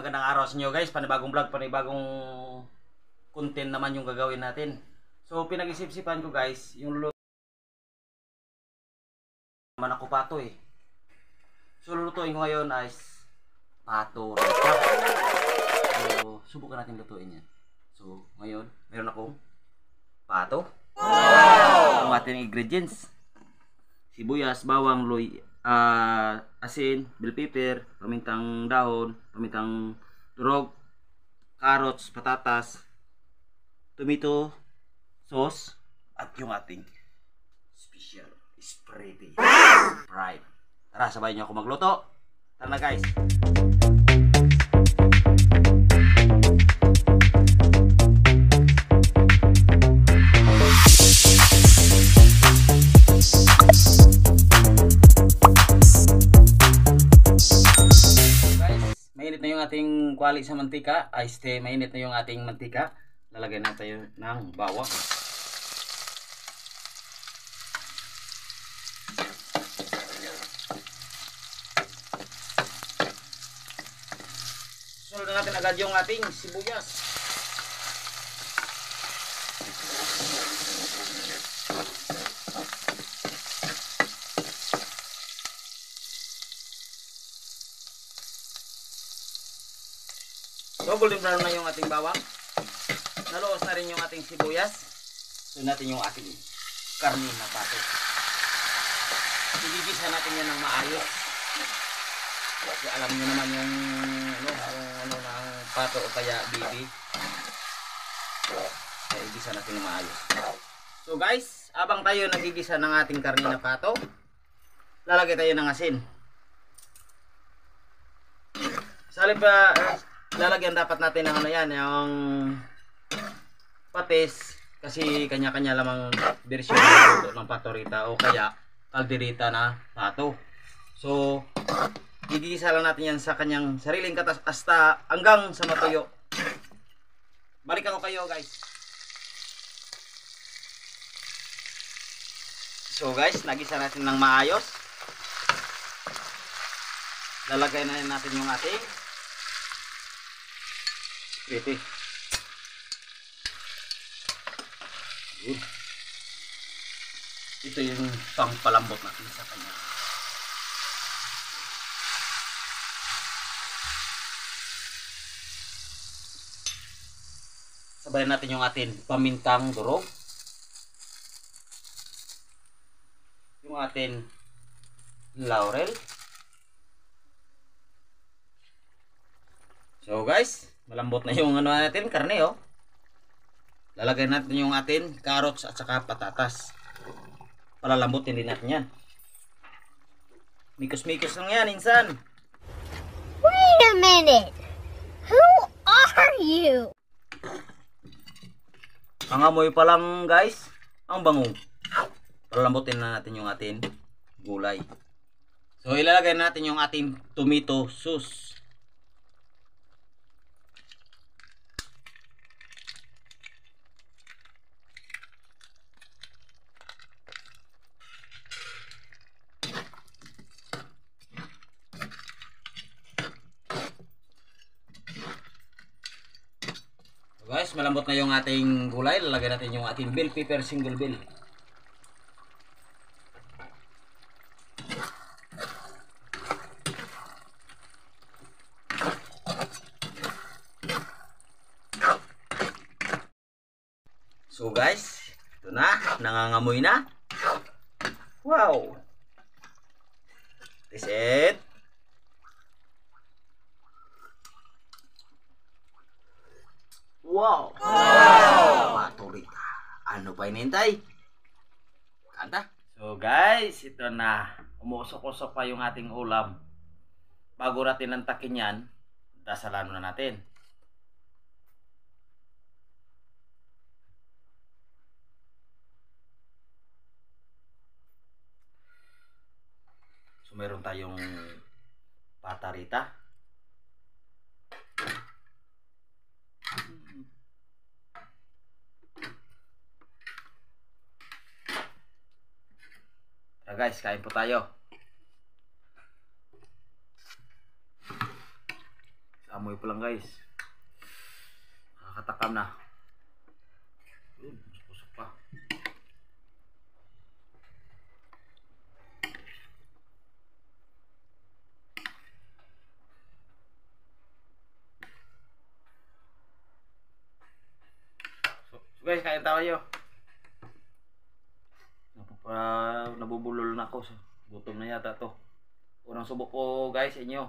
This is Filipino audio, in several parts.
magandang araw sa inyo guys. Panibagong vlog, panibagong content naman yung gagawin natin. So pinag-isip-isipan ko guys, yung luluto naman ako pato eh. So lulutuin ko ngayon ay pato rita. So subukan natin lutuin yan. So ngayon, meron akong pato. Ang ating ingredients: sibuyas, bawang, asin, bell pepper, pamintang dahon, pamintang durog, carrots, patatas, tomato sauce, at yung ating special spaghetti fried. Tara, sabay niyo ako magluto. Tara na guys. Mainit na yung ating kwali sa mantika. Mainit na yung ating mantika. Lalagyan na tayo ng bawang. Sunod na natin agad yung ating sibuyas. So, golden brown na yung ating bawang. Naluos na rin yung ating sibuyas. So, natin yung ating karne na pato. Igigisa natin yan ng maayos. Kasi alam nyo naman yung ano ng pato o kaya bibi. Kaya igisa natin ng maayos. So guys, abang tayo nagigisa ng ating karne na pato, lalagay tayo ng asin. Salip pa lalagyan dapat natin ng ano yan, yung patis, kasi kanya-kanya lamang version ng pato rita o kaya kalderita na pato. So igigisa lang natin yan sa kanyang sariling katas hasta hanggang sa matuyo. Balikan ko kayo guys. So guys, nagisa natin ng maayos. Lalagay na natin yung ating spaghetti. Ito yung pangpalambot natin sa kanya. Sabayan natin yung ating pamintang durog, yung ating laurel. So guys, malambot na yung ano natin, karne oh. Lalagay natin yung ating carrots at saka patatas. Palalambutin din natin yan. Mikos-mikos lang yan, insan. Wait a minute. Who are you? Ang amoy pa lang guys, ang bango. Palalambutin na natin yung ating gulay. So ilalagay natin yung ating tomato sauce. Guys, malambot na yung ating gulay. Lalagyan natin yung ating bell pepper, single bell. So guys, ito na, nangangamoy na. Wow! This it. Wow! Pato rita. Ano pa inintay? Kanta. So guys, ito na. Umusok-usok pa yung ating ulam. Bago natin nantakin yan, dasalan na natin. So meron tayong pata rita. Guys, kain po tayo. Amoy pa lang guys. Nakakatakam na. Pusok pa. So guys, kain tayo. Nabubulol na ako. Gutom na yata to. Unang subok ko guys sa inyo.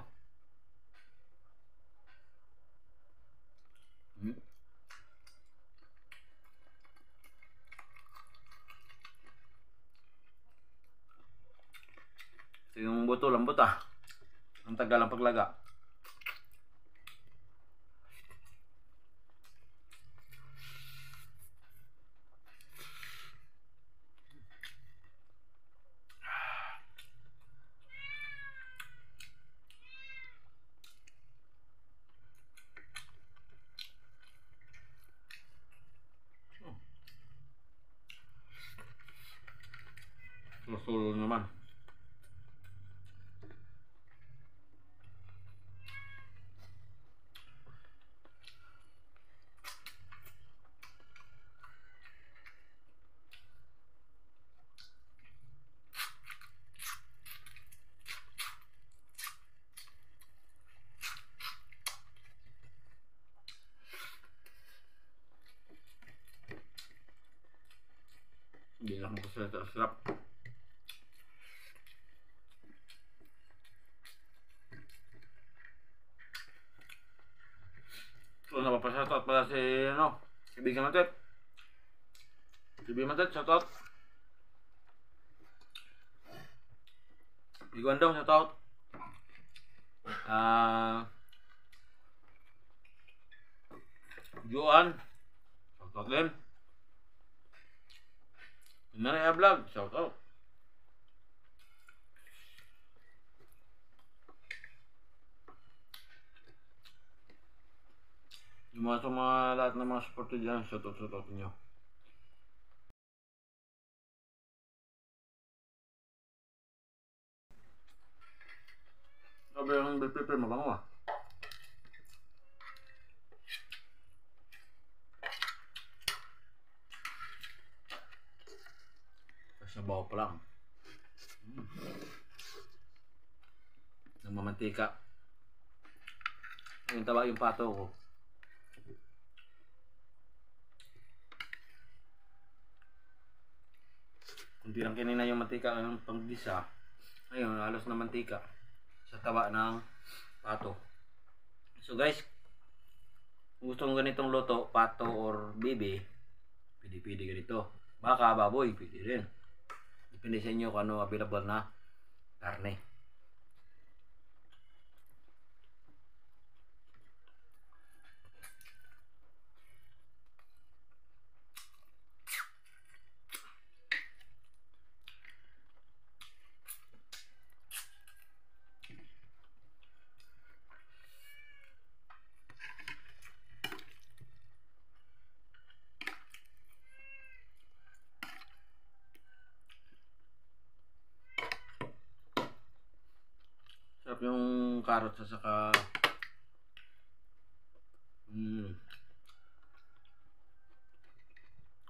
Ito yung buto, lambot ah. Ang tagal ang paglaga. Susul naman. Bilang ko sa sarap. So, napapasyatot pala si, kaibigan natin. Kaibigan natin, shoutout. Biguan daw, shoutout. Joan, shoutout din. Nanay Vlog, shoutout. Yung mga sa mga lahat ng mga supporter dyan, shoutout nyo. Sabi yung BPP mabango ah. Sabaw pa lang. Namamantika. Yung taba yung pato ko. Kunti lang kanina yung mantika ng panggisa. Ayun, halos na mantika sa taba ng pato. So guys, kung gusto mong ganitong luto, pato or bibi, pwede ganito. Baka, baboy, pwede rin. Depende sa inyo kung ano available na karne. Sarap yung carrot sa saka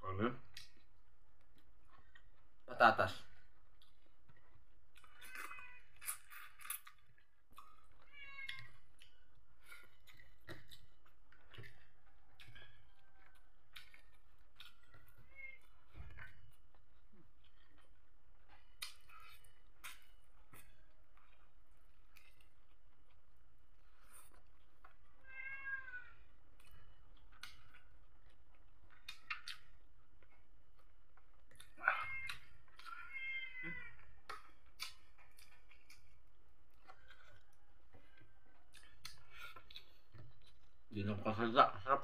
ano? Patatas. Hindi na makasalda. Sarap.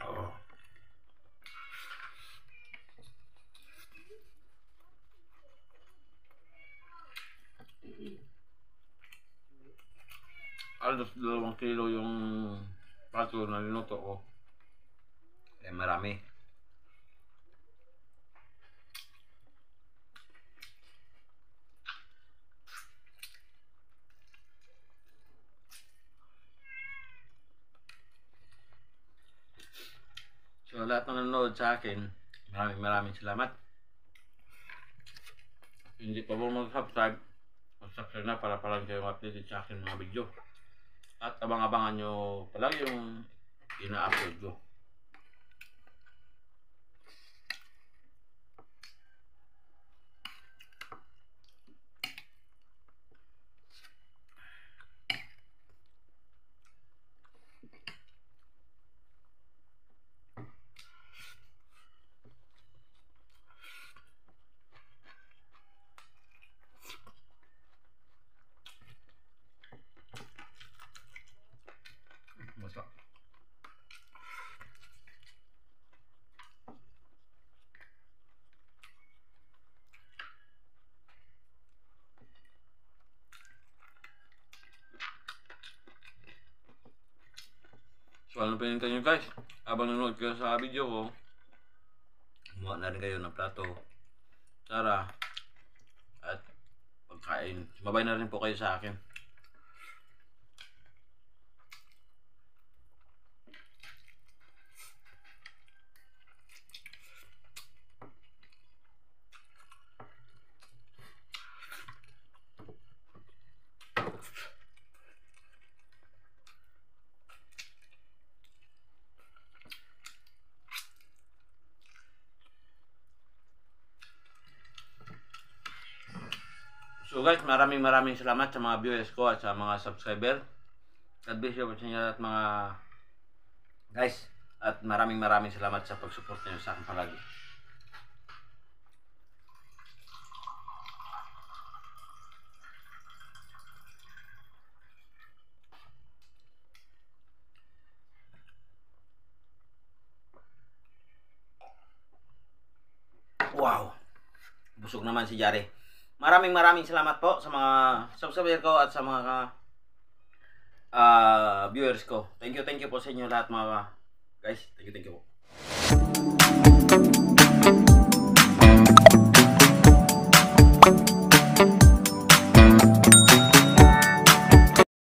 Oh. Alos 2 kilo yung pato na niluto ko. Eh marami. lahat ng nanonood sa akin, maraming salamat. Hindi pa mo mag-subscribe, mag-subscribe na para palagi kayong updated sa akin mga video. At abang-abangan nyo palagi yung ina-upload ko. Masarap. So ano pinintay nyo guys? Habang nanonood kayo sa video ko, gumawa na rin kayo ng plato, tsara, at pagkain. Sumabay na rin po kayo sa akin. So guys, maraming salamat sa mga viewers ko at sa mga subscriber. God bless you po sa inyo at mga guys. At maraming salamat sa pag-support niyo sa akin palagi. Wow! Busog naman si Jare. Maraming salamat po sa mga subscriber ko at sa mga viewers ko. Thank you po sa inyo lahat mga guys. Thank you po.